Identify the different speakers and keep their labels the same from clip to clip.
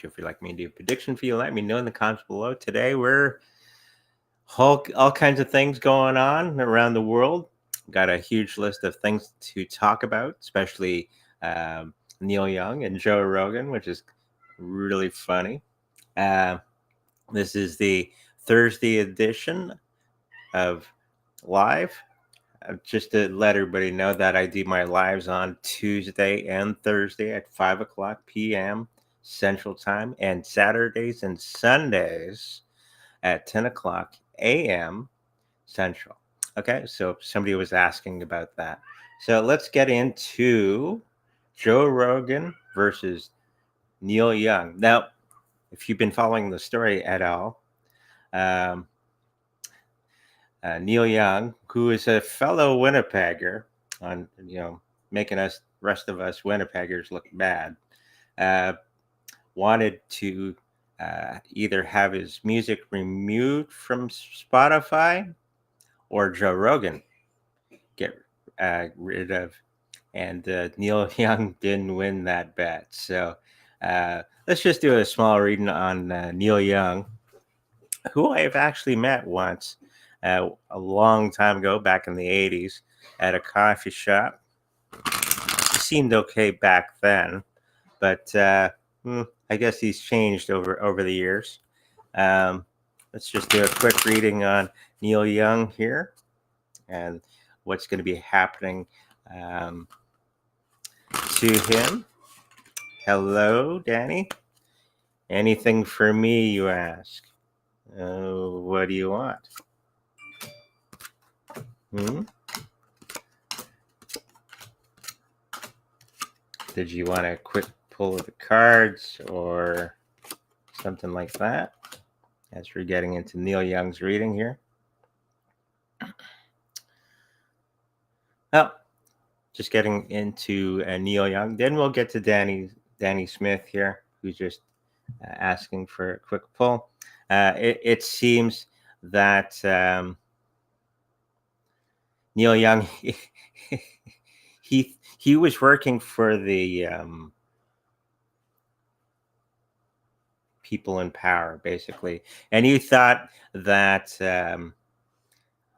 Speaker 1: If you'd like me to do a prediction for you, let me know in the comments below. Today, we're all kinds of things going on around the world. Got a huge list of things to talk about, especially Neil Young and Joe Rogan, which is really funny. Uh, this is the Thursday edition of Live. Just to let everybody know that I do my lives on Tuesday and Thursday at 5 o'clock p.m. Central Time, and Saturdays and Sundays at 10 o'clock a.m. Central. Okay, so somebody was asking about that. So let's get into Joe Rogan versus Neil Young. Now, if you've been following the story at all, um, Neil Young, who is a fellow Winnipegger, on making us rest of us Winnipeggers look bad, uh, wanted to either have his music removed from Spotify or Joe Rogan get rid of. And Neil Young didn't win that bet. So let's just do a small reading on Neil Young, who I have actually met once a long time ago, back in the 80s, at a coffee shop. He seemed okay back then, but I guess he's changed over the years. Um, let's just do a quick reading on Neil Young here and what's going to be happening to him. Hello, Danny. Anything for me, you ask? What do you want? Did you want a quick pull of the cards or something like that? As we're getting into Neil Young's reading here. Oh, just getting into Neil Young. Then we'll get to Danny Smith here, who's just asking for a quick pull. It seems that Neil Young, he was working for the people in power, basically, and he thought that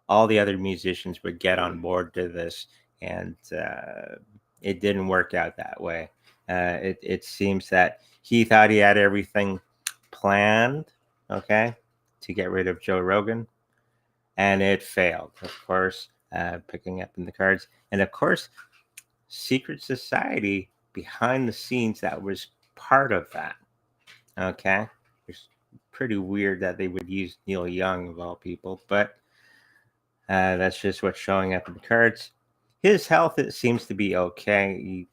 Speaker 1: all the other musicians would get on board to this, and it didn't work out that way. It seems that he thought he had everything planned, okay, to get rid of Joe Rogan, and it failed, of course, picking up in the cards. And of course, secret society behind the scenes that was part of that, okay? It's pretty weird that they would use Neil Young, of all people, but that's just what's showing up in the cards. His health, it seems to be okay.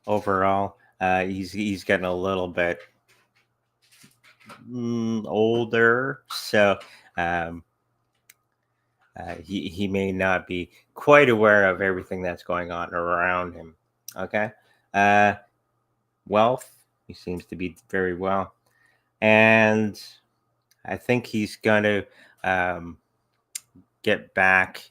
Speaker 1: Overall, he's getting a little bit older, so he may not be quite aware of everything that's going on around him. Okay, wealth, he seems to be very well, and I think he's going to get back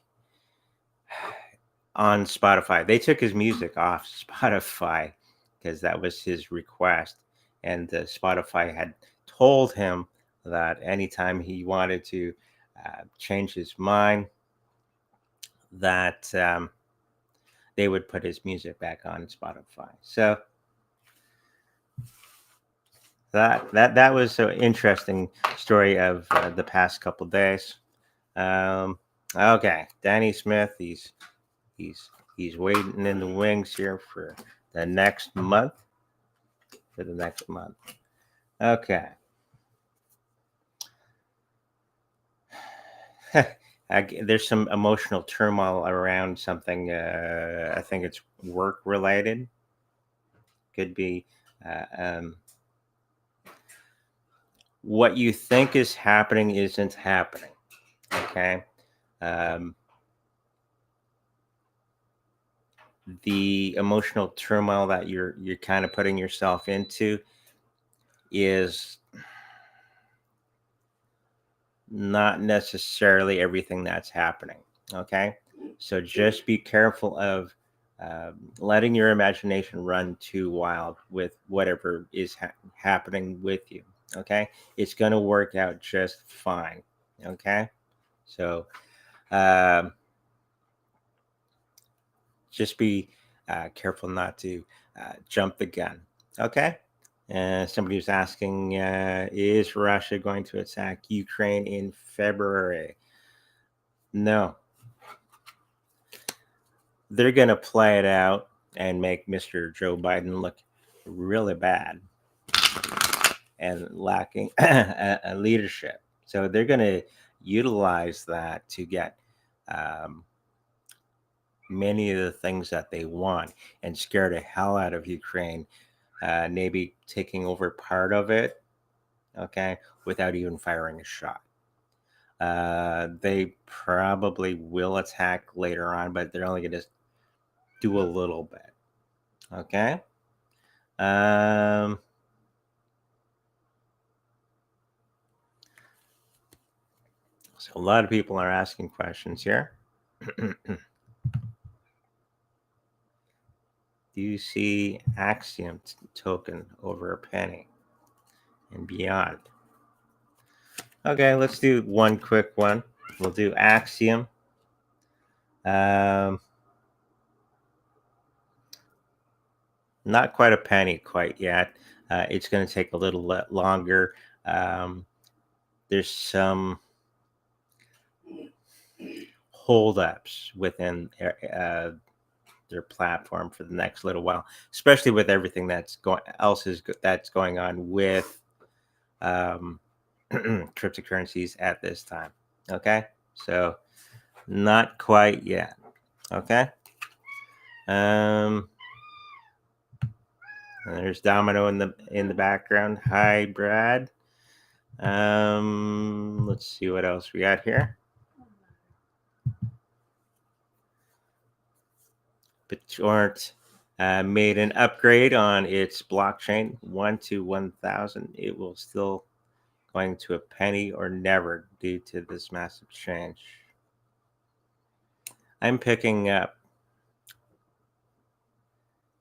Speaker 1: on Spotify. They took his music off Spotify because that was his request, and Spotify had told him that anytime he wanted to change his mind, that they would put his music back on Spotify. So that was an interesting story of the past couple days. Okay, Danny Smith, he's waiting in the wings here for the next month. Okay. There's some emotional turmoil around something. I think it's work related. Could be what you think is happening isn't happening. Okay. The emotional turmoil that you're kind of putting yourself into is not necessarily everything that's happening. Okay, so just be careful of letting your imagination run too wild with whatever is happening with you. Okay, it's going to work out just fine. Okay, so um, just be careful not to jump the gun. Okay. Somebody was asking, is Russia going to attack Ukraine in February? No, they're going to play it out and make Mr. Joe Biden look really bad and lacking a leadership. So they're going to utilize that to get um, many of the things that they want and scare the hell out of Ukraine, maybe taking over part of it, okay, without even firing a shot. They probably will attack later on, but they're only going to do a little bit, okay? Um, so a lot of people are asking questions here. Do you see Axiom token over a penny and beyond? Okay, let's do one quick one. We'll do Axiom. Um, not quite a penny quite yet. It's going to take a little longer. There's some holdups within their platform for the next little while, especially with everything that's going on with cryptocurrencies at this time. Okay, so not quite yet. Okay. There's Domino in the background. Hi, Brad. Let's see what else we got here. BitTorrent made an upgrade on its blockchain 1 to 1,000. It will still going to a penny or never due to this massive change. I'm picking up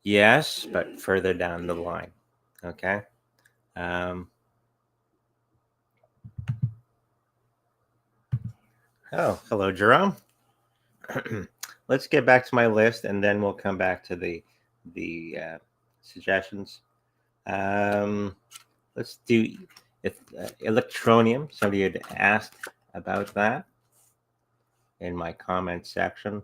Speaker 1: yes, but further down the line. Okay. Oh, hello, Jerome. Let's get back to my list, and then we'll come back to the suggestions. Let's do electroneum. Somebody had asked about that in my comment section.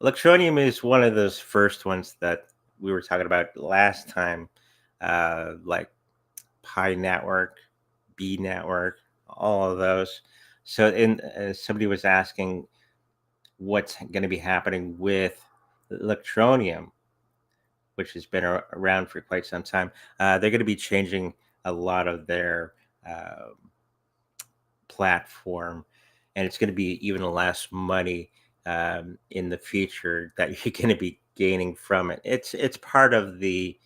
Speaker 1: Electroneum is one of those first ones that we were talking about last time, like Pi Network, B Network, all of those. So, somebody was asking what's going to be happening with Electroneum, which has been around for quite some time. They're going to be changing a lot of their platform, and it's going to be even less money in the future that you're going to be gaining from it. It's part of the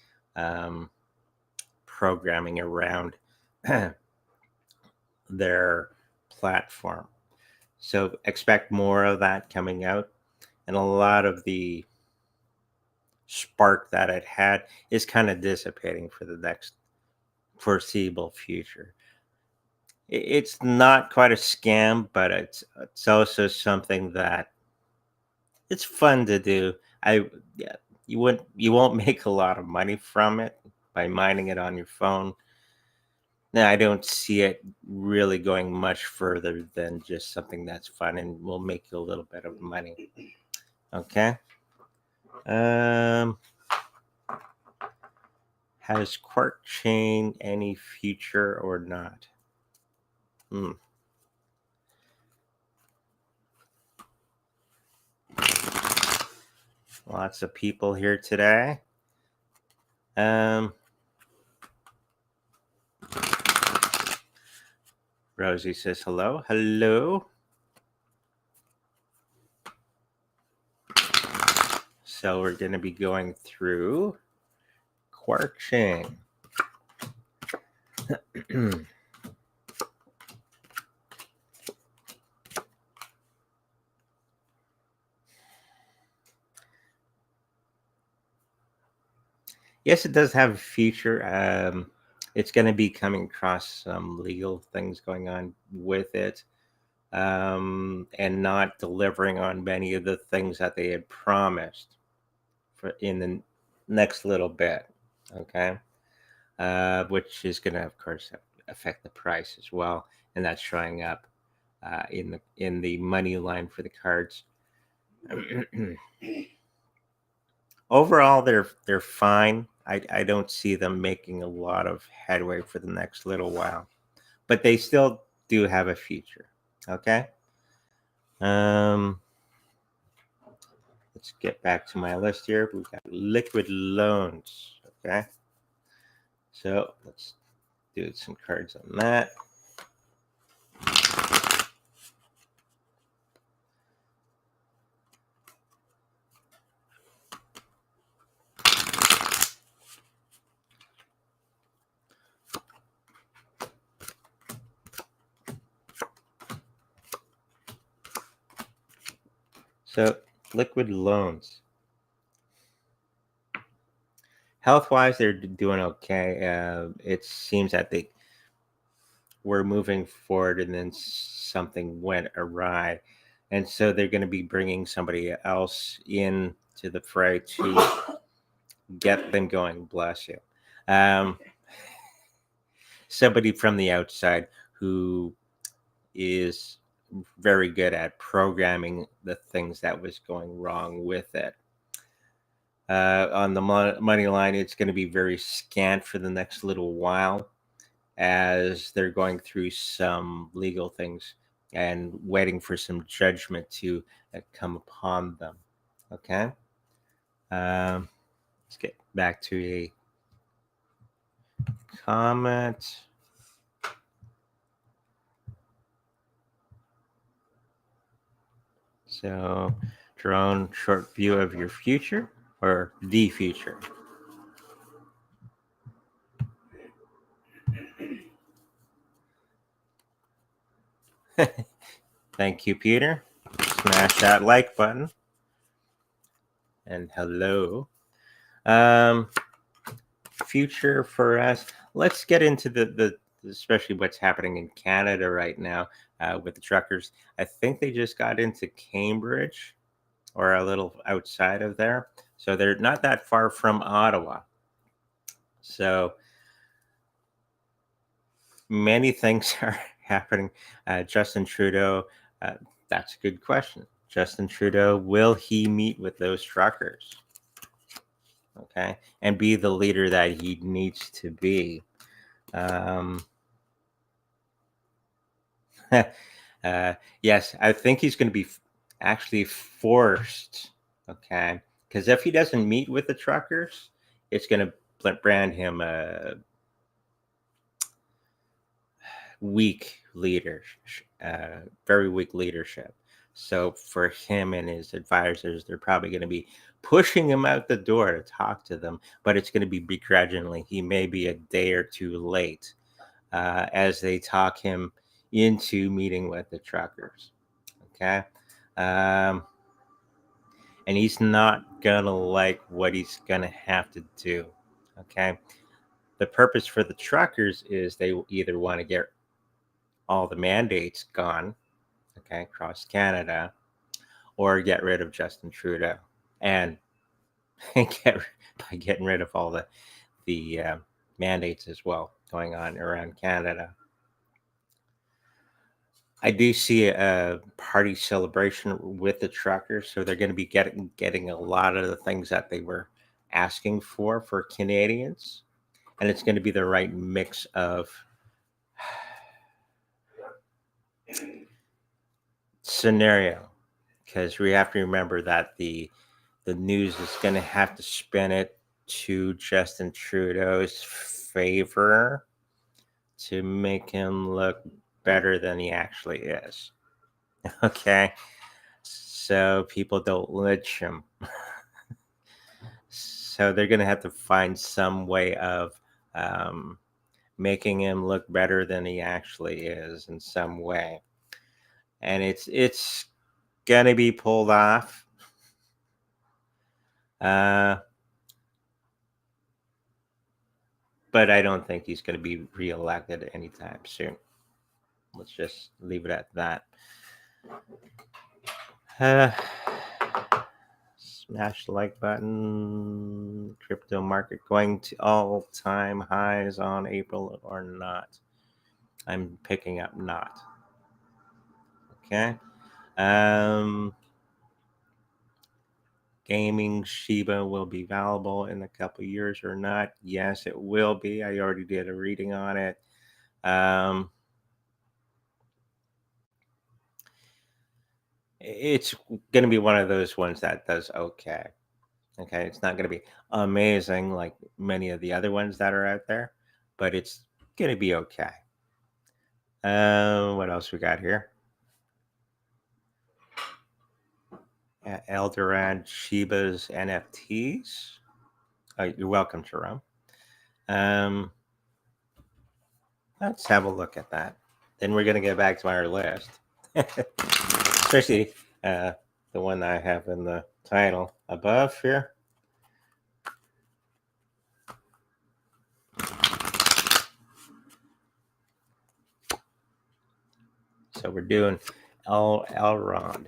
Speaker 1: programming around their platform. So expect more of that coming out, and a lot of the spark that it had is kind of dissipating for the next foreseeable future. It's not quite a scam, but it's also something that it's fun to do. Yeah, you won't make a lot of money from it by mining it on your phone. Now, I don't see it really going much further than just something that's fun and will make you a little bit of money. Okay. Has Quark Chain any future or not? Lots of people here today. Rosie says hello. Hello. So we're going to be going through Quark Chain. Yes, it does have a future. It's going to be coming across some legal things going on with it, and not delivering on many of the things that they had promised for in the next little bit. Okay, which is going to, of course, affect the price as well, and that's showing up in the money line for the cards. Overall, they're fine. I don't see them making a lot of headway for the next little while, but they still do have a future. Okay. Um, let's get back to my list here. We've got liquid loans. Okay. So let's do some cards on that. So liquid loans. Health wise, they're doing okay. It seems that they were moving forward and then something went awry. And so they're going to be bringing somebody else in to the fray to get them going. Bless you. Um, somebody from the outside who is very good at programming the things that was going wrong with it. On the money line, it's going to be very scant for the next little while as they're going through some legal things and waiting for some judgment to come upon them. Okay. Let's get back to a comment. So, drone short view of your future or the future. Thank you, Peter. Smash that like button. And hello. Um, future for us. Let's get into the especially what's happening in Canada right now with the truckers. I think they just got into Cambridge or a little outside of there, so they're not that far from Ottawa. So many things are happening. Justin Trudeau. Uh, that's a good question. Justin Trudeau, will he meet with those truckers? Okay, and be the leader that he needs to be. Um, yes, I think he's going to be actually forced. Okay, because if he doesn't meet with the truckers, it's going to brand him a weak leader, very weak leadership. So for him and his advisors, they're probably going to be pushing him out the door to talk to them, but it's going to be begrudgingly. He may be a day or two late as they talk him into meeting with the truckers. Okay. Um, and he's not going to like what he's going to have to do. Okay. The purpose for the truckers is they either want to get all the mandates gone, okay, across Canada, or get rid of Justin Trudeau and get by getting rid of all the mandates as well going on around Canada. I do see a party celebration with the truckers, so they're going to be getting a lot of the things that they were asking for Canadians, and it's going to be the right mix of scenario, because we have to remember that the news is going to have to spin it to Justin Trudeau's favor to make him look better than he actually is. Okay, so people don't lynch him. So they're going to have to find some way of um, making him look better than he actually is in some way, and it's going to be pulled off. Uh, but I don't think he's going to be reelected anytime soon. Let's just leave it at that. Smash the like button. Crypto market going to all-time highs on April or not? I'm picking up not. Okay. Gaming Shiba will be valuable in a couple of years or not? Yes, it will be. I already did a reading on it. It's going to be one of those ones that does okay. Okay, it's not going to be amazing like many of the other ones that are out there, but it's going to be okay. What else we got here? Eldorad Shiba's NFTs. You're welcome, Jerome. Let's have a look at that. Then we're going to get back to our list, especially the one that I have in the title above here. So we're doing Elrond.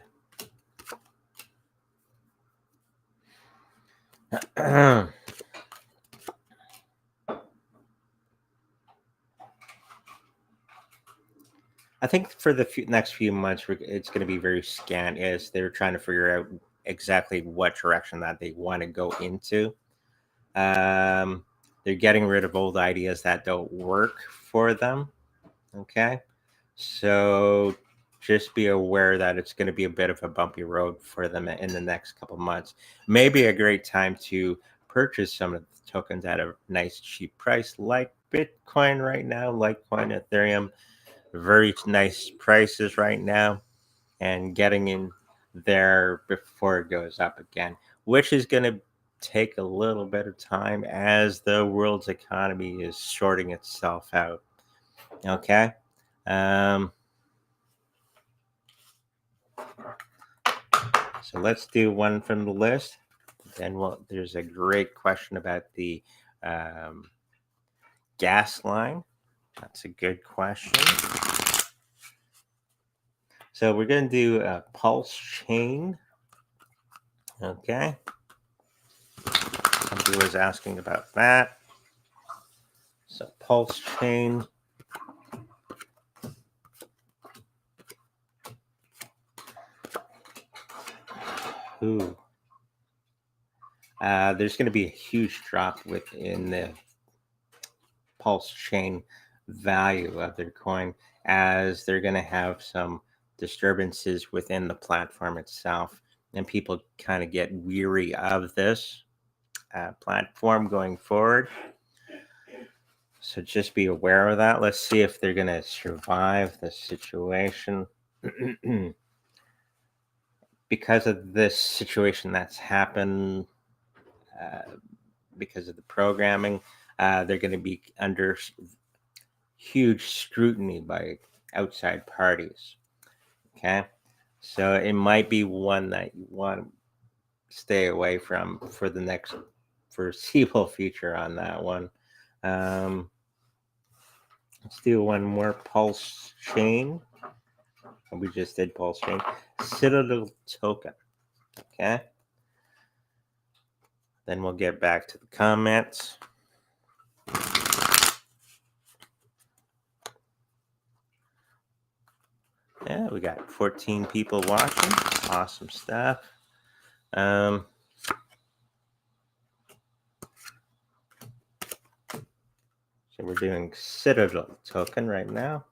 Speaker 1: I think for the next few months, it's going to be very scant as they're trying to figure out exactly what direction that they want to go into. They're getting rid of old ideas that don't work for them. Okay. So just be aware that it's going to be a bit of a bumpy road for them in the next couple months. Maybe a great time to purchase some of the tokens at a nice cheap price like Bitcoin right now, Litecoin, Ethereum. Very nice prices right now, and getting in there before it goes up again, which is going to take a little bit of time as the world's economy is sorting itself out. Okay. So let's do one from the list. Then there's a great question about the gas line. That's a good question. So we're going to do a pulse chain. Okay. Somebody was asking about that. So pulse chain. Ooh. There's going to be a huge drop within the pulse chain value of their coin as they're going to have some disturbances within the platform itself, and people kind of get weary of this platform going forward. So just be aware of that. Let's see if they're going to survive the situation. Because of this situation that's happened, because of the programming, they're going to be under huge scrutiny by outside parties. Okay, so it might be one that you want to stay away from for the next foreseeable future on that one. Let's do one more pulse chain. We just did pulse chain. Citadel token. Okay. Then we'll get back to the comments. Yeah, we got 14 people watching. Awesome stuff. So we're doing Citadel token right now.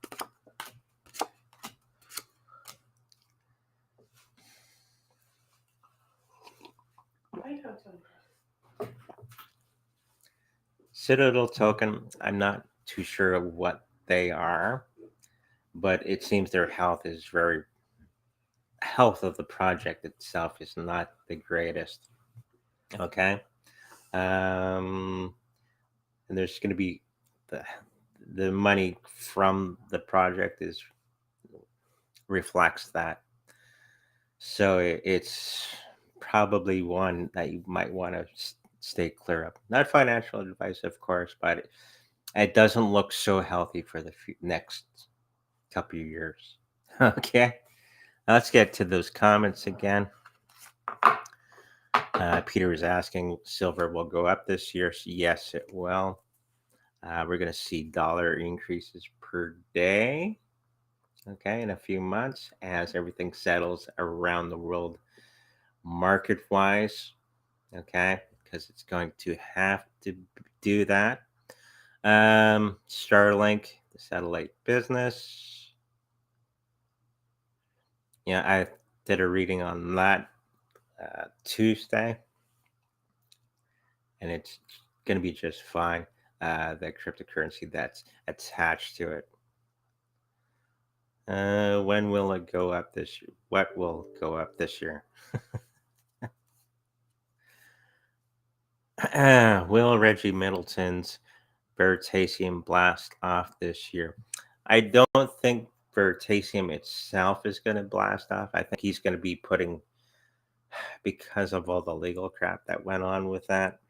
Speaker 1: Citadel token, I'm not too sure of what they are, but it seems their health of the project itself is not the greatest. Okay. And there's going to be the money from the project reflects that. So it's probably one that you might want to stay clear of. Not financial advice, of course, but It doesn't look so healthy for the next couple of years. Okay, let's get to those comments again. Peter is asking, silver will go up this year. So yes, it will. We're going to see dollar increases per day, okay, in a few months as everything settles around the world market wise, okay, because it's going to have to do that. Starlink, the satellite business. Yeah, I did a reading on that Tuesday, and it's going to be just fine. The cryptocurrency that's attached to it. When will it go up this year? What will go up this year? Will Reggie Middleton's Veritasium blast off this year? I don't think Veritasium itself is going to blast off. I think he's going to be putting, because of all the legal crap that went on with that,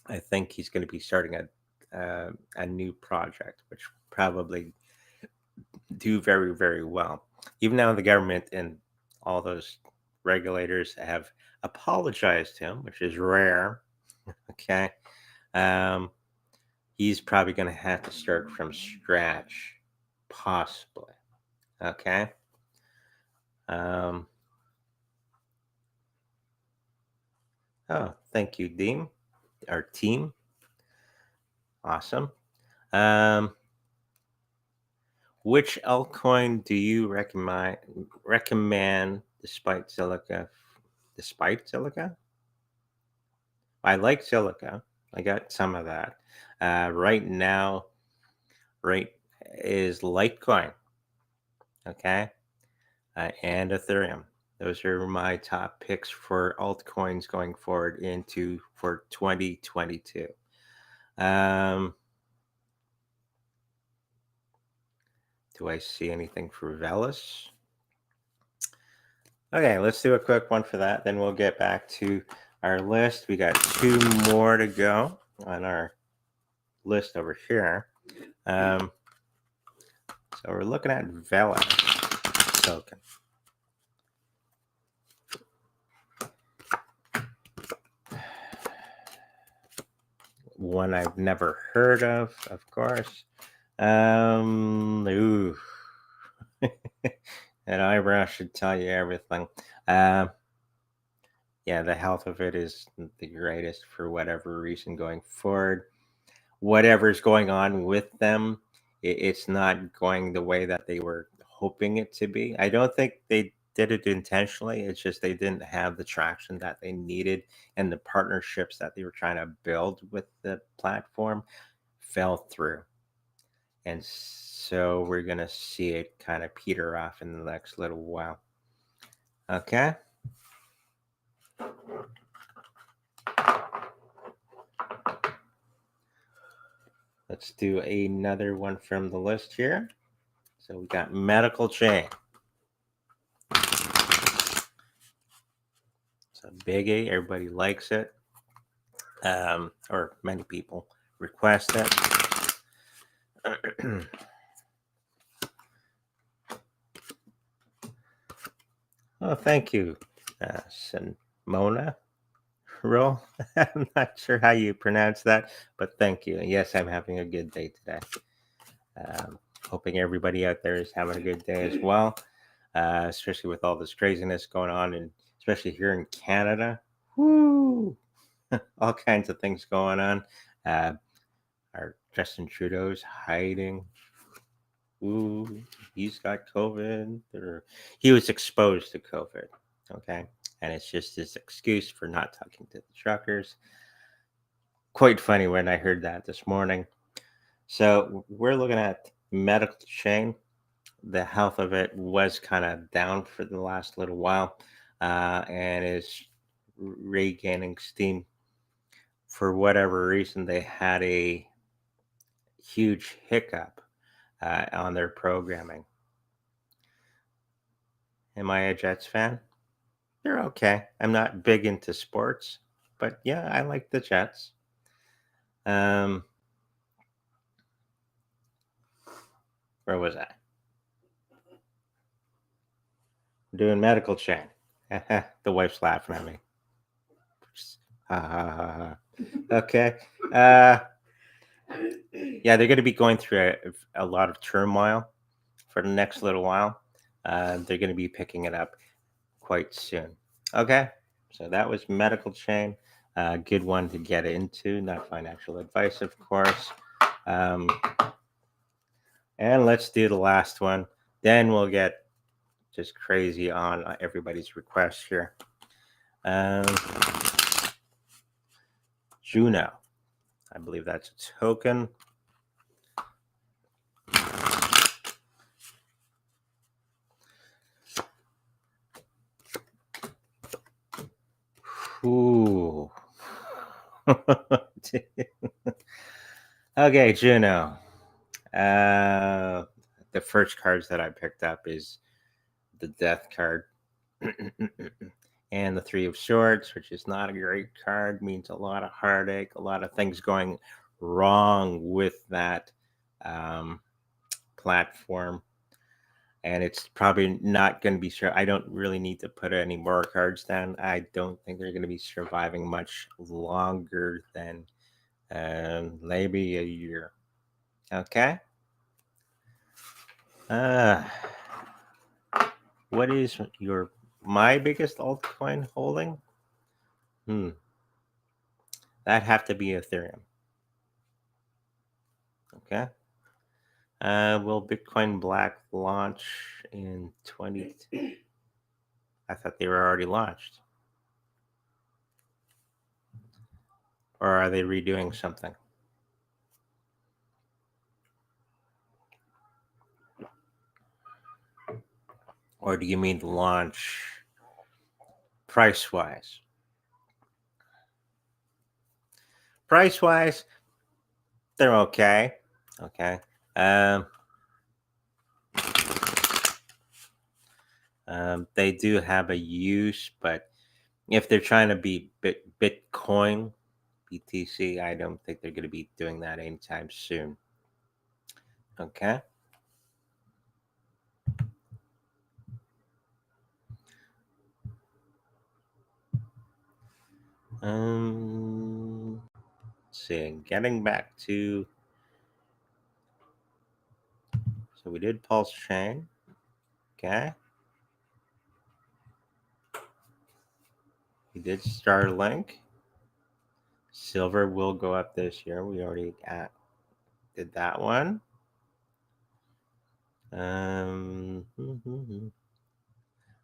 Speaker 1: I think he's going to be starting a new project, which probably do very, very well. Even now, the government and all those regulators have apologized to him, which is rare. Okay. Um, he's probably going to have to start from scratch, possibly. Okay. Um, oh, thank you, Dean, our team. Awesome. Um, which altcoin do you recommend despite Zilliqa? Despite Zilliqa? I like Zilliqa. I got some of that. Right now, right is Litecoin, okay, and Ethereum. Those are my top picks for altcoins going forward into for 2022. Um, do I see anything for Velis? Okay, let's do a quick one for that. Then we'll get back to our list. We got two more to go on our list over here. So we're looking at Velis token. One I've never heard of course. Ooh. That eyebrow should tell you everything. Yeah, the health of it is the greatest for whatever reason going forward. Whatever's going on with them, it's not going the way that they were hoping it to be. I don't think they did it intentionally. It's just they didn't have the traction that they needed, and the partnerships that they were trying to build with the platform fell through. And so we're going to see it kind of peter off in the next little while. Okay. Let's do another one from the list here. So we got medical chain. It's a biggie. Everybody likes it. Or many people request it. Oh, thank you, Simona. Roll. I'm not sure how you pronounce that, but thank you. Yes, I'm having a good day today. Hoping everybody out there is having a good day as well, especially with all this craziness going on, and especially here in Canada. Woo! All kinds of things going on. Our Justin Trudeau's hiding. Ooh, he's got COVID. Or he was exposed to COVID. Okay. And it's just his excuse for not talking to the truckers. Quite funny when I heard that this morning. So we're looking at medical chain. The health of it was kind of down for the last little while, and is regaining steam. For whatever reason, they had a huge hiccup on their programming. Am I a Jets fan? They're okay. I'm not big into sports, but yeah, I like the Jets. Um, Where was I? Doing medical chain. The wife's laughing at me. Ha ha ha ha. Okay. Uh, yeah, they're going to be going through a lot of turmoil for the next little while. They're going to be picking it up quite soon. Okay. So that was medical chain. Good one to get into, not financial advice, of course. Um, and let's do the last one. Then we'll get just crazy on everybody's requests here. Um, Juno. I believe that's a token. Ooh. Okay, Juno. The first cards that I picked up is the Death card. And the Three of Swords, which is not a great card, means a lot of heartache, a lot of things going wrong with that platform. And it's probably not going to be sure. I don't really need to put any more cards down. I don't think they're going to be surviving much longer than maybe a year. Okay. What is my biggest altcoin holding? That'd have to be Ethereum. Okay. Will Bitcoin Black launch in 20? I thought they were already launched. Or are they redoing something? Or do you mean launch price-wise? Price-wise, they're okay. Okay. They do have a use, but if they're trying to beat Bitcoin, BTC, I don't think they're going to be doing that anytime soon. Okay. Let's see. Getting back to, so we did Pulse Chain. Okay. We did Starlink. Silver will go up this year. We already did that one.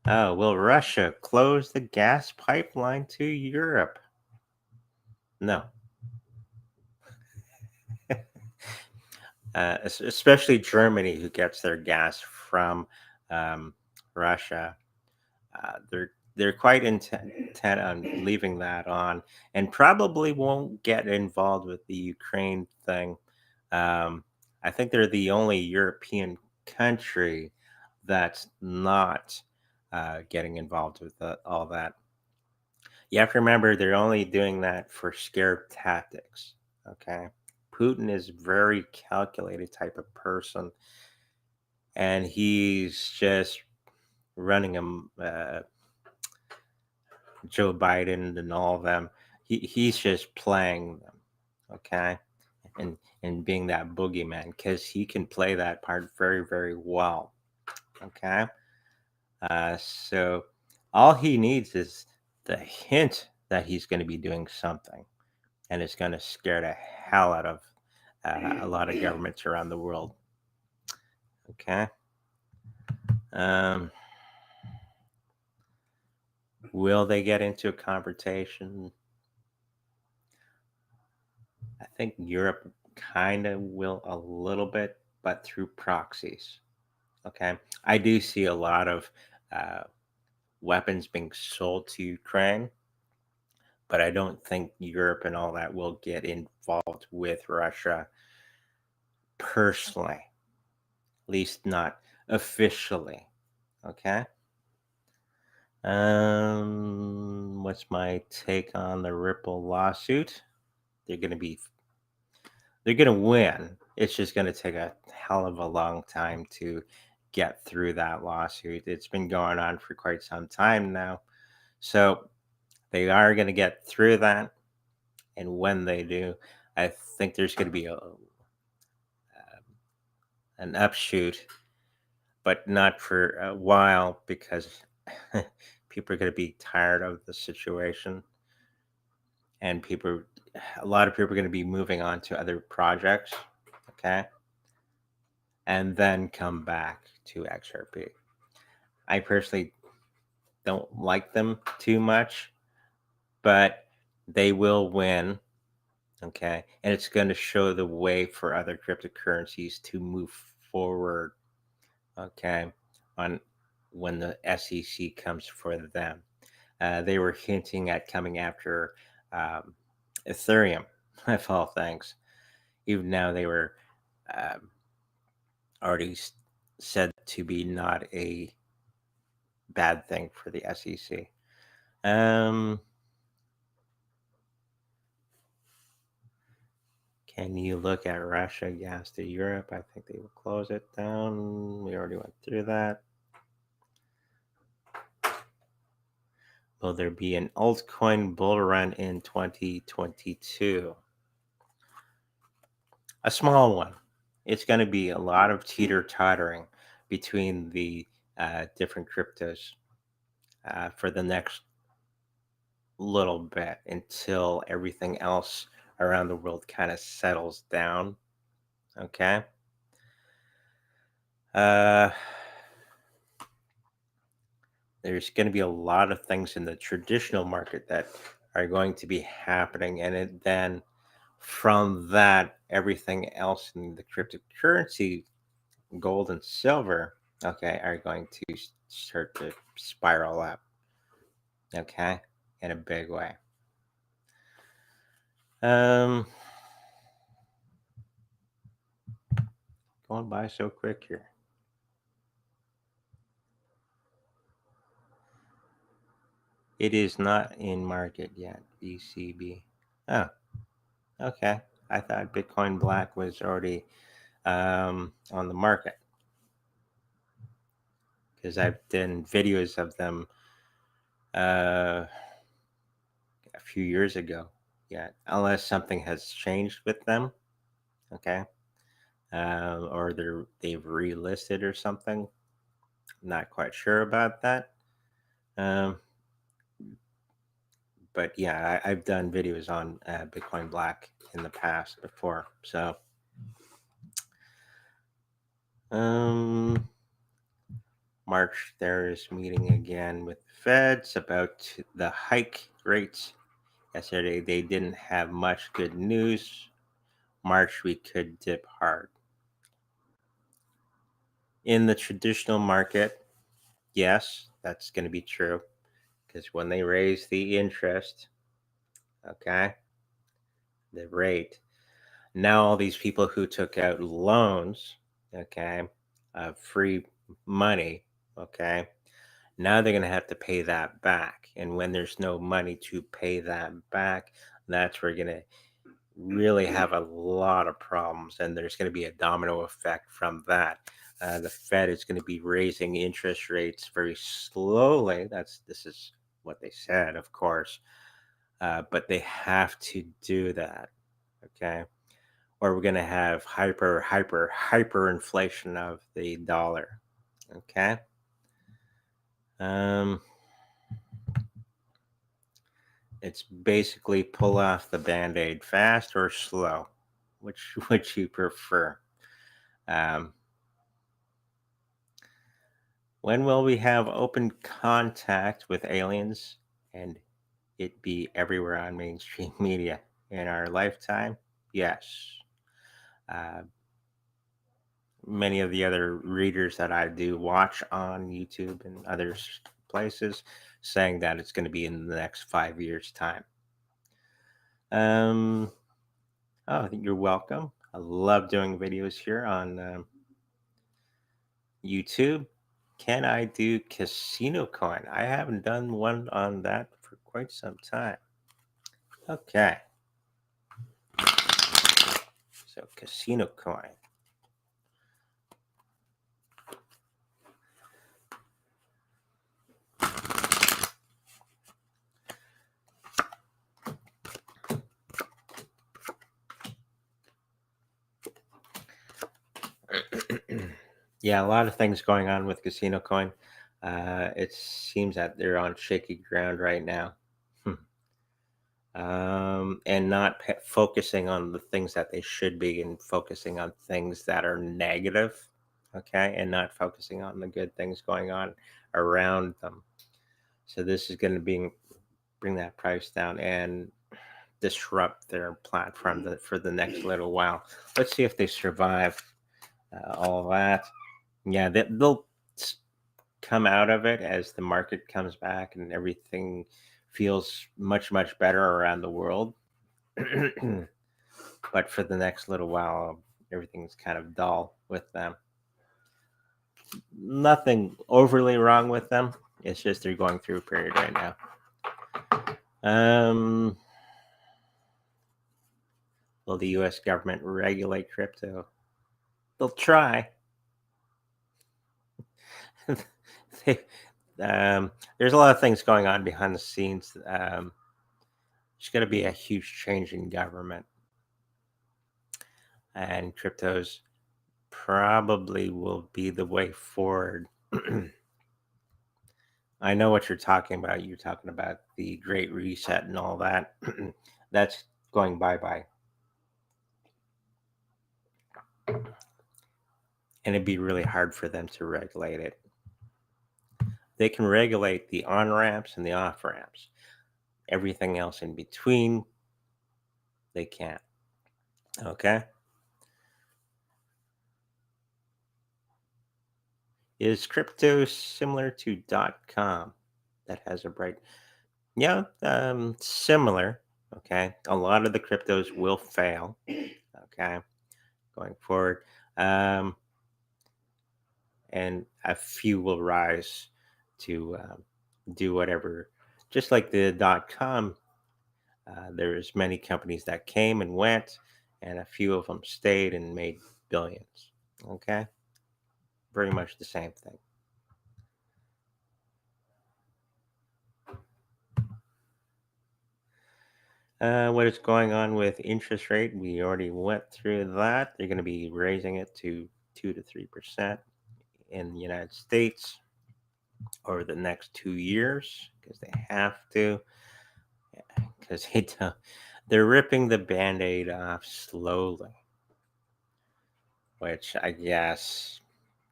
Speaker 1: Oh, will Russia close the gas pipeline to Europe? No. Especially Germany, who gets their gas from Russia. They're quite intent on leaving that on, and probably won't get involved with the Ukraine thing. I think they're the only European country that's not getting involved with all that. You have to remember they're only doing that for scare tactics. Okay, Putin is a very calculated type of person, and he's just running Joe Biden and all of them. He's just playing them, okay, and being that boogeyman because he can play that part very very well, okay. So all he needs is the hint that he's going to be doing something, and it's going to scare the hell out of a lot of governments around the world. Okay. Will they get into a confrontation? I think Europe kind of will a little bit, but through proxies. Okay. I do see a lot of weapons being sold to Ukraine, but I don't think Europe and all that will get involved with Russia personally, at least not officially. Okay. What's my take on the Ripple lawsuit? They're going to win. it's just going to take a hell of a long time to get through that lawsuit. It's been going on for quite some time now. So they are going to get through that. And when they do, I think there's going to be an upshoot, but not for a while because people are going to be tired of the situation. And a lot of people are going to be moving on to other projects. Okay. And then come back to XRP. I personally don't like them too much, but they will win. Okay. And it's going to show the way for other cryptocurrencies to move forward. Okay. On when the SEC comes for them. They were hinting at coming after um, Ethereum, of all things. Even now, they were um, already said to be not a bad thing for the SEC. Can you look at Russia gas to Europe? I think they will close it down. We already went through that. Will there be an altcoin bull run in 2022? A small one. It's going to be a lot of teeter-tottering between the different cryptos for the next little bit until everything else around the world kind of settles down. Okay. There's going to be a lot of things in the traditional market that are going to be happening, and then from that, everything else in the cryptocurrency, gold and silver, okay, are going to start to spiral up, okay, in a big way. Going by so quick here. It is not in market yet, BCB. Oh, okay. I thought Bitcoin Black was already on the market because I've done videos of them a few years ago. Yeah, unless something has changed with them, okay, or they've relisted or something. Not quite sure about that. But yeah, I've done videos on Bitcoin Black in the past before. So, March there is meeting again with the Feds about the hike rates. Yesterday they didn't have much good news. March we could dip hard. In the traditional market, yes, that's going to be true because when they raise the interest, okay, the rate, now all these people who took out loans, okay, free money, okay, now they're going to have to pay that back. And when there's no money to pay that back, that's where you're going to really have a lot of problems. And there's going to be a domino effect from that. The Fed is going to be raising interest rates very slowly. This is what they said, of course, but they have to do that. Okay, or we're going to have hyper inflation of the dollar. Okay. It's basically pull off the band-aid fast or slow, which would you prefer? When will we have open contact with aliens and it be everywhere on mainstream media? In our lifetime? Yes. Many of the other readers that I do watch on YouTube and other places saying that it's going to be in the next 5 years' time. Oh, you're welcome. I love doing videos here on YouTube. Can I do casino coin? I haven't done one on that for quite some time. Okay. So casino coin. Yeah, a lot of things going on with casino coin. It seems that they're on shaky ground right now. Hmm. And not focusing on the things that they should be, and focusing on things that are negative, okay, and not focusing on the good things going on around them. So this is going to bring that price down and disrupt their platform for the next little while. Let's see if they survive all that. Yeah, they'll come out of it as the market comes back and everything feels much better around the world. But for the next little while, everything's kind of dull with them. Nothing overly wrong with them. It's just they're going through a period right now. Will the U.S. government regulate crypto? They'll try. They, there's a lot of things going on behind the scenes. There's going to be a huge change in government, and cryptos probably will be the way forward. I know what you're talking about. You're talking about the Great Reset and all that. That's going bye bye. And it'd be really hard for them to regulate it. They can regulate the on ramps and the off ramps. Everything else in between, they can't. Okay? Is crypto similar to .com that has a bright? Yeah, similar. Okay, a lot of the cryptos will fail. Okay, going forward, and a few will rise to do whatever. Just like the .com, there's many companies that came and went, and a few of them stayed and made billions. Okay, very much the same thing. What is going on with interest rate? We already went through that. They're going to be raising it to 2 to 3% in the United States over the next 2 years because they have to. Because they're ripping the band-aid off slowly, which I guess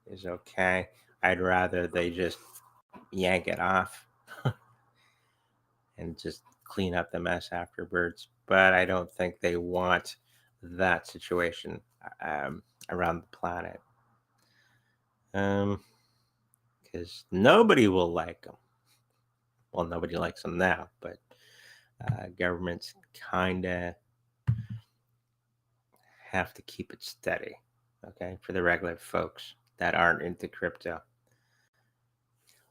Speaker 1: is okay. I'd rather they just yank it off and just clean up the mess afterwards. But I don't think they want that situation around the planet. Because nobody will like them. Well, nobody likes them now, but governments kind of have to keep it steady, okay, for the regular folks that aren't into crypto.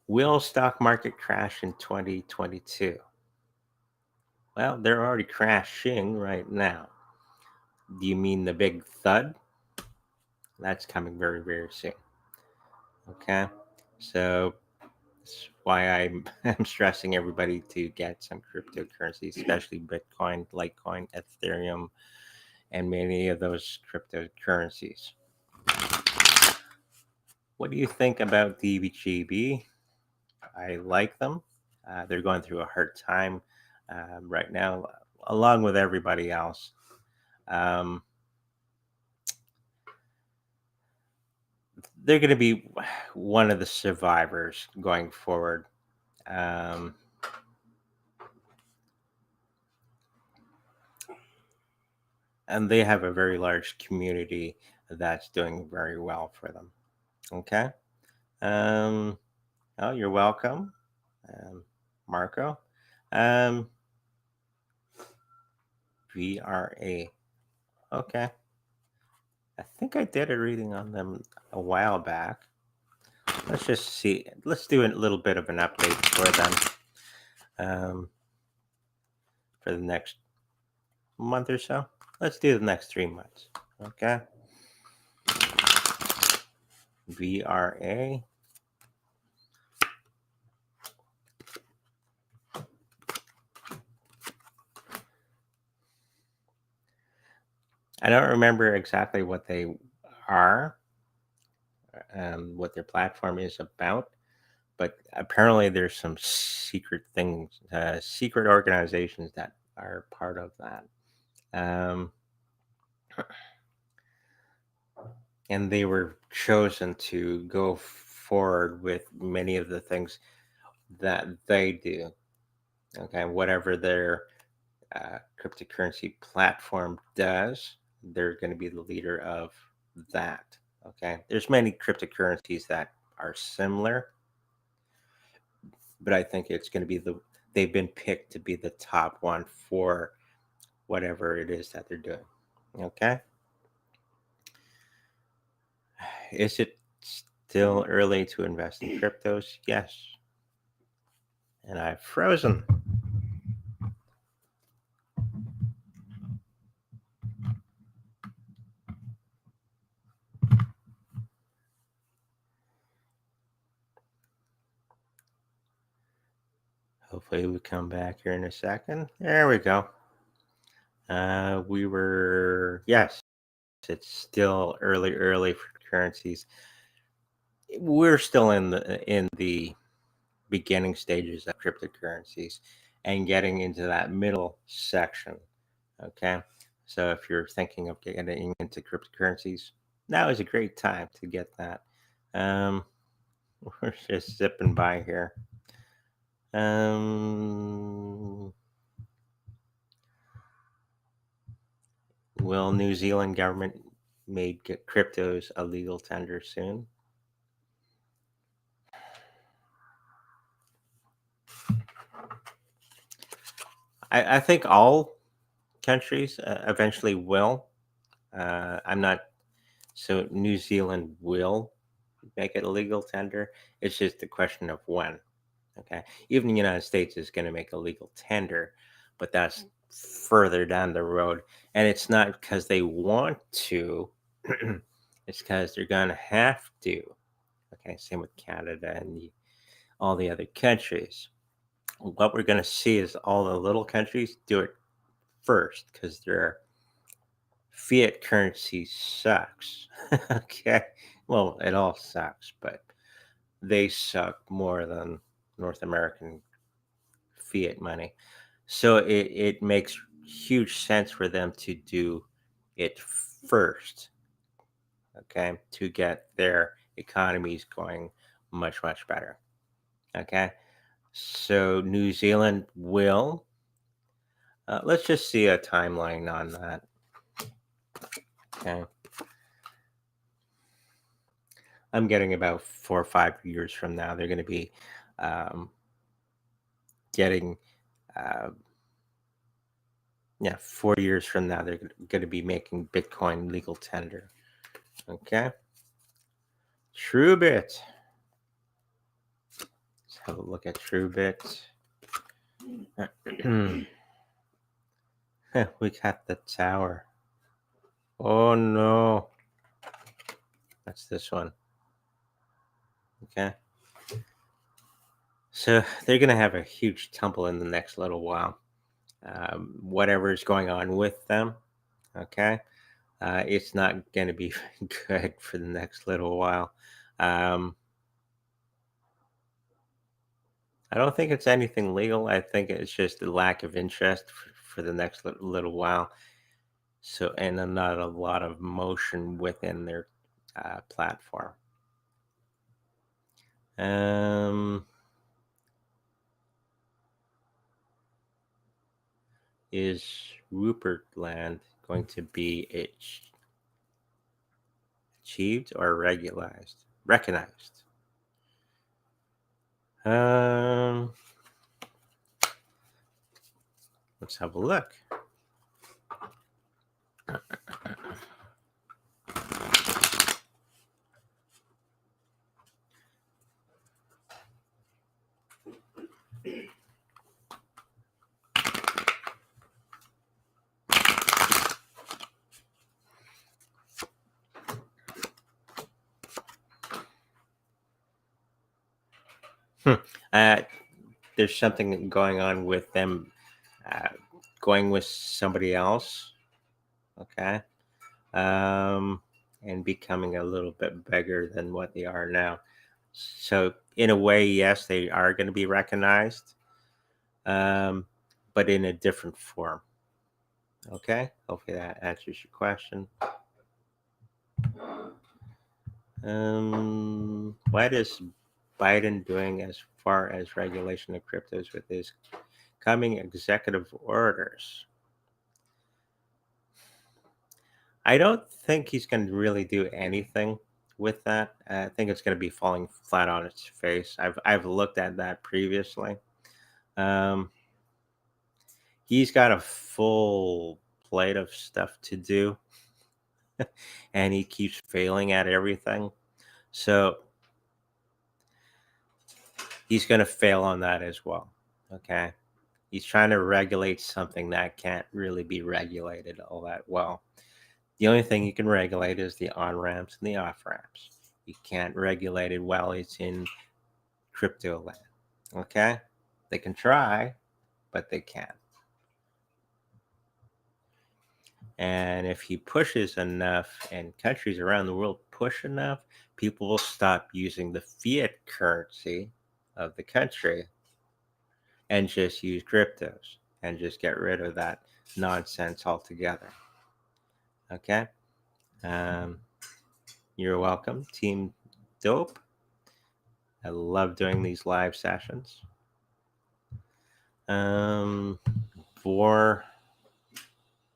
Speaker 1: Will stock market crash in 2022? Well, they're already crashing right now. Do you mean the big thud? That's coming very soon. Okay, so that's why I'm stressing everybody to get some cryptocurrencies, especially Bitcoin, Litecoin, Ethereum, and many of those cryptocurrencies. What do you think about DBGB? I like them. They're going through a hard time right now, along with everybody else. They're going to be one of the survivors going forward. And they have a very large community that's doing very well for them. Okay. Oh, you're welcome, Marco. Um, VRA. Okay. I think I did a reading on them a while back. Let's just see. Let's do a little bit of an update for them for the next month or so. Let's do the next 3 months. Okay. VRA. I don't remember exactly what they are, what their platform is about, but apparently there's some secret things, secret organizations that are part of that. Um, and they were chosen to go forward with many of the things that they do. Okay, whatever their cryptocurrency platform does, they're going to be the leader of that. Okay, there's many cryptocurrencies that are similar, but I think it's going to be they've been picked to be the top one for whatever it is that they're doing. Okay, is it still early to invest in cryptos? Yes, and I've frozen. Hopefully we come back here in a second. There we go. We were, yes, it's still early for currencies. We're still in the beginning stages of cryptocurrencies and getting into that middle section. Okay, so if you're thinking of getting into cryptocurrencies, now is a great time to get that. Um, we're just zipping by here. Um, will New Zealand government make cryptos a legal tender soon? I think all countries eventually will. I'm not. So New Zealand will make it a legal tender. It's just a question of when. Okay. Even the United States is going to make a legal tender, but that's further down the road. And it's not because they want to, it's because they're going to have to. Okay. Same with Canada and all the other countries. What we're going to see is all the little countries do it first because their fiat currency sucks. Okay. Well, it all sucks, but they suck more than North American fiat money. So it makes huge sense for them to do it first, okay, to get their economies going much better. Okay. So New Zealand will, let's just see a timeline on that. Okay. I'm getting about 4 or 5 years from now, they're going to be um, getting, uh, yeah, 4 years from now, they're going to be making Bitcoin legal tender. Okay. TrueBit. Let's have a look at TrueBit. We got the tower. Oh no. That's this one. Okay. So they're going to have a huge tumble in the next little while. Whatever is going on with them, okay, it's not going to be good for the next little while. Um, I don't think it's anything legal. I think it's just a lack of interest for the next little while. So, and not a lot of motion within their platform. Um, is Rupert Land going to be achieved or regularized? Recognized? Um, let's have a look. uh, there's something going on with them uh, going with somebody else. Okay. um, and becoming a little bit bigger than what they are now. So, in a way, yes, they are going to be recognized, um, but in a different form. Okay, hopefully that answers your question. What is Biden doing as far as regulation of cryptos with his coming executive orders? I don't think he's going to really do anything with that. I think it's going to be falling flat on its face. I've looked at that previously. Um, he's got a full plate of stuff to do, and he keeps failing at everything. So he's going to fail on that as well. Okay, he's trying to regulate something that can't really be regulated all that well. The only thing you can regulate is the on ramps and the off ramps. You can't regulate it while it's in crypto land. Okay? They can try, but they can't. And if he pushes enough and countries around the world push enough, people will stop using the fiat currency of the country and just use cryptos and just get rid of that nonsense altogether. Okay? Um, you're welcome, Team Dope. I love doing these live sessions. For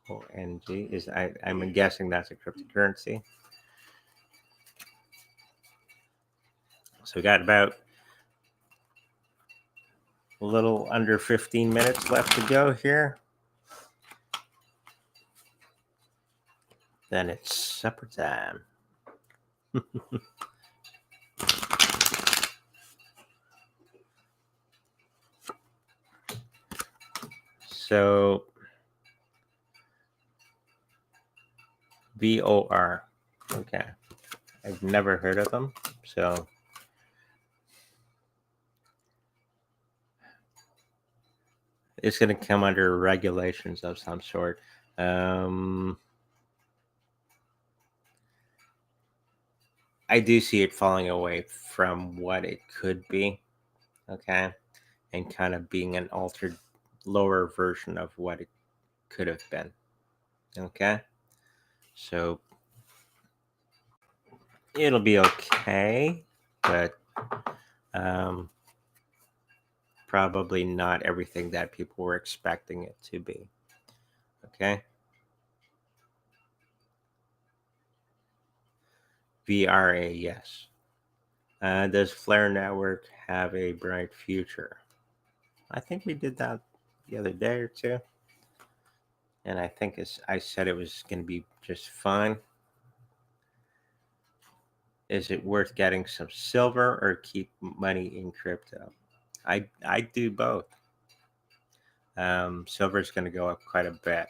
Speaker 1: ONG is I'm guessing that's a cryptocurrency. So we got about a little under 15 minutes left to go here. Then it's supper time. So VOR. Okay. I've never heard of them. So it's going to come under regulations of some sort. I do see it falling away from what it could be. Okay. And kind of being an altered lower version of what it could have been. Okay. So it'll be okay, but probably not everything that people were expecting it to be. Okay. VRA, yes. Does Flare Network have a bright future? I think we did that the other day or two. And I think I said it was going to be just fine. Is it worth getting some silver or keep money in crypto? I do both. Silver is going to go up quite a bit.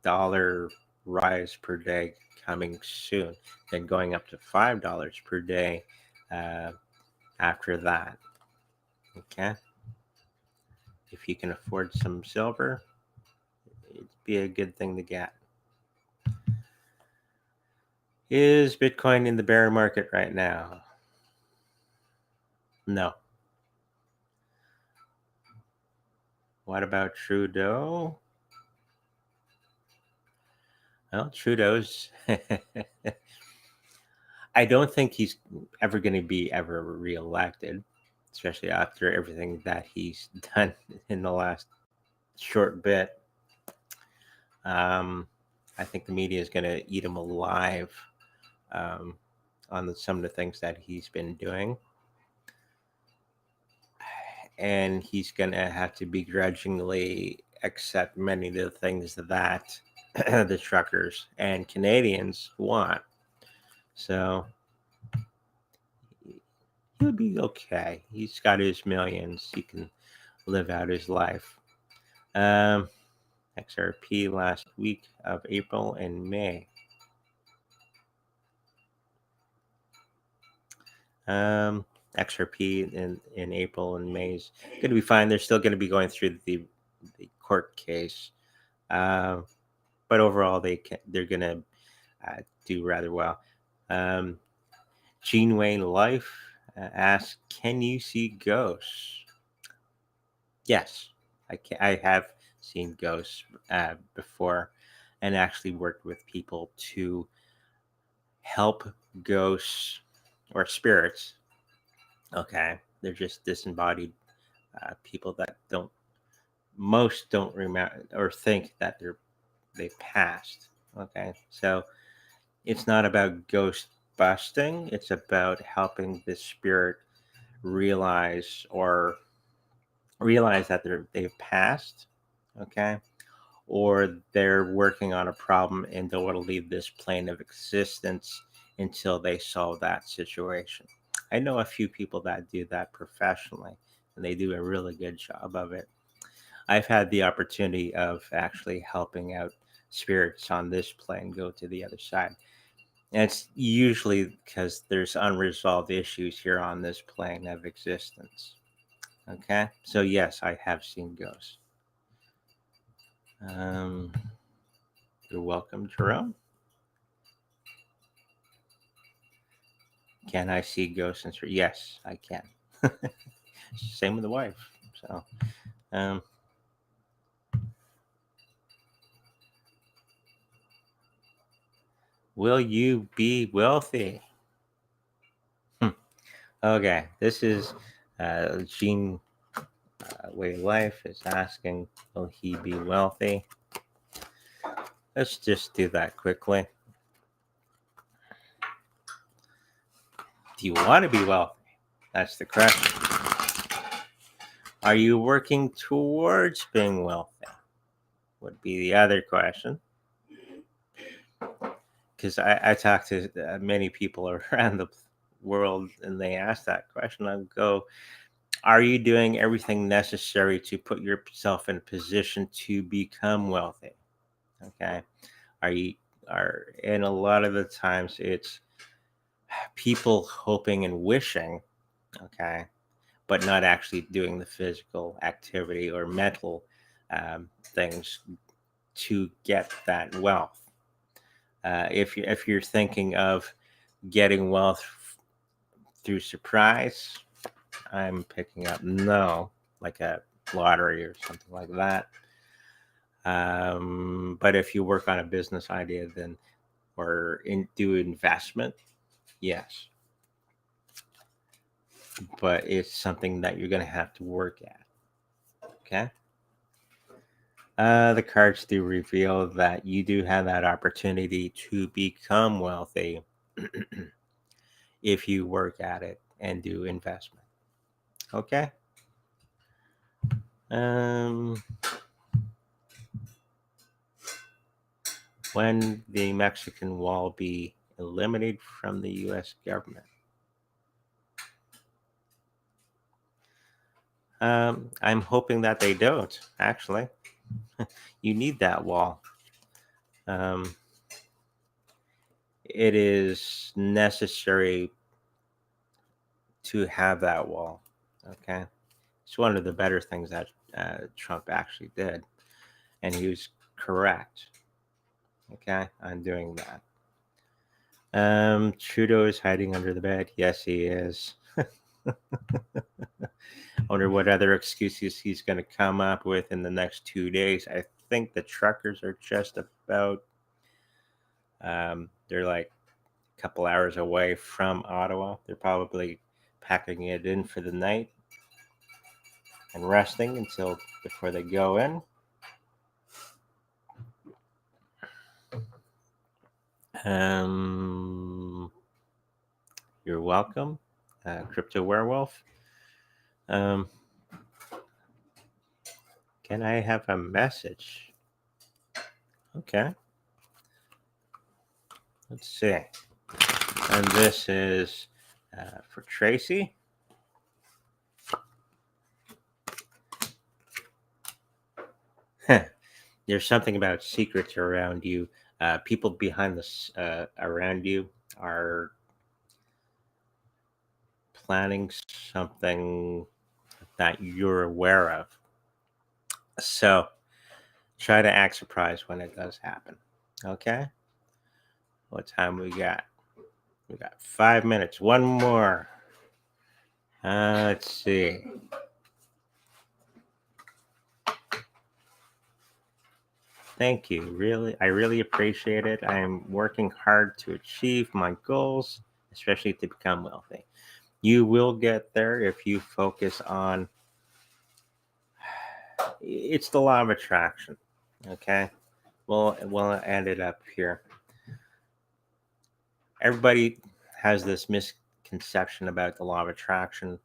Speaker 1: Dollar rise per day coming soon, then going up to $5 per day after that. Okay. If you can afford some silver, it'd be a good thing to get. Is Bitcoin in the bear market right now? No. What about Trudeau? Well, Trudeau's. I don't think he's ever going to be ever reelected, especially after everything that he's done in the last short bit. I think the media is going to eat him alive on some of the things that he's been doing. And he's going to have to begrudgingly accept many of the things that the truckers and Canadians want. So he'll be okay. He's got his millions. He can live out his life. XRP last week of April and May. XRP in April and May is going to be fine. They're still going to be going through the court case, uh, but overall they're going to do rather well. Um, Gene Wayne Life asks, "Can you see ghosts?" Yes, I can. I have seen ghosts before, and actually worked with people to help ghosts or spirits. Okay, they're just disembodied people that don't remember or think that they've passed. Okay, so it's not about ghost busting. It's about helping the spirit realize or realize that they've passed. Okay, or they're working on a problem and don't want to leave this plane of existence until they solve that situation. I know a few people that do that professionally, and they do a really good job of it. I've had the opportunity of actually helping out spirits on this plane go to the other side. And it's usually because there's unresolved issues here on this plane of existence. Okay. So, yes, I have seen ghosts. Um, you're welcome, Jerome. Can I see ghosts? And yes, I can. Same with the wife. So, um, will you be wealthy? Okay, this is Gene Way of Life is asking, will he be wealthy? Let's just do that quickly. Do you want to be wealthy? That's the question. Are you working towards being wealthy? Would be the other question. Because I talk to many people around the world and they ask that question. I go, are you doing everything necessary to put yourself in a position to become wealthy? Okay. Are you are and a lot of the times it's people hoping and wishing, okay, but not actually doing the physical activity or mental things to get that wealth. If you're thinking of getting wealth through surprise, I'm picking up no, like a lottery or something like that. But if you work on a business idea, then do investment, yes, but it's something that you're going to have to work at. Okay. The cards do reveal that you do have that opportunity to become wealthy if you work at it and do investment. Okay. Um, when the Mexican wall be eliminated from the U.S. government? I'm hoping that they don't. Actually, you need that wall. Um, it is necessary to have that wall. Okay, it's one of the better things that Trump actually did, and he was correct. Okay, on doing that. Trudeau is hiding under the bed. Yes, he is. I wonder what other excuses he's going to come up with in the next 2 days. I think the truckers are just about, they're like a couple hours away from Ottawa. They're probably packing it in for the night and resting until before they go in. You're welcome, Crypto Werewolf. Um, can I have a message? Okay. Let's see. And this is for Tracy. There's something about secrets around you. People behind this around you are planning something that you're aware of. So try to act surprised when it does happen. Okay? What time we got? We got 5 minutes. One more. Let's see. Thank you. I really appreciate it. I'm working hard to achieve my goals, especially to become wealthy. You will get there if you focus on it's the law of attraction. Okay. Well, we'll end it up here. Everybody has this misconception about the law of attraction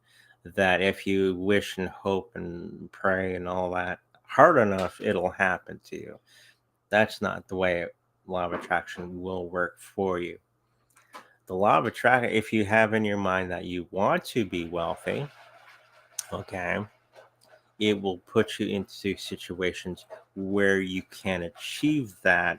Speaker 1: that if you wish and hope and pray and all that hard enough, it'll happen to you. That's not the way law of attraction will work for you. The law of attraction, if you have in your mind that you want to be wealthy, okay, it will put you into situations where you can achieve that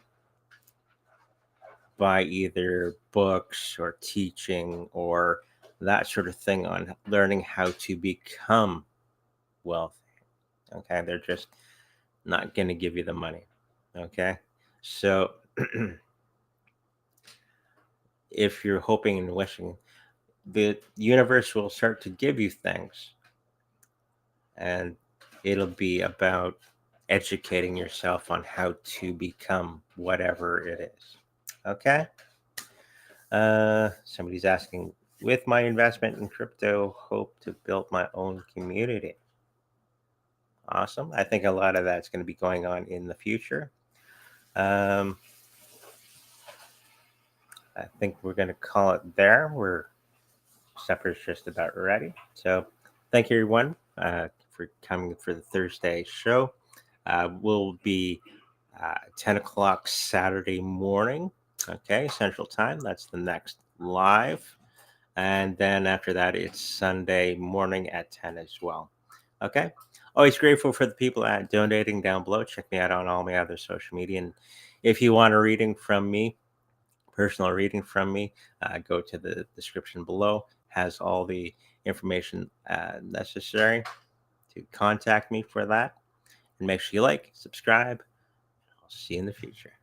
Speaker 1: by either books or teaching or that sort of thing on learning how to become wealthy. Okay, they're just not going to give you the money. Okay, so if you're hoping and wishing, the universe will start to give you things, and it'll be about educating yourself on how to become whatever it is. Okay. Somebody's asking, with my investment in crypto, hope to build my own community. Awesome. I think a lot of that's going to be going on in the future. Um, I think we're going to call it there. Supper's just about ready. So thank you, everyone, for coming for the Thursday show. We'll be 10 o'clock Saturday morning, okay, Central Time. That's the next live. And then after that, it's Sunday morning at 10 as well. Okay. Always grateful for the people at donating down below. Check me out on all my other social media. And if you want a reading from me, personal reading from me, go to the description below. Has all the information necessary to contact me for that. And make sure you like, subscribe. I'll see you in the future.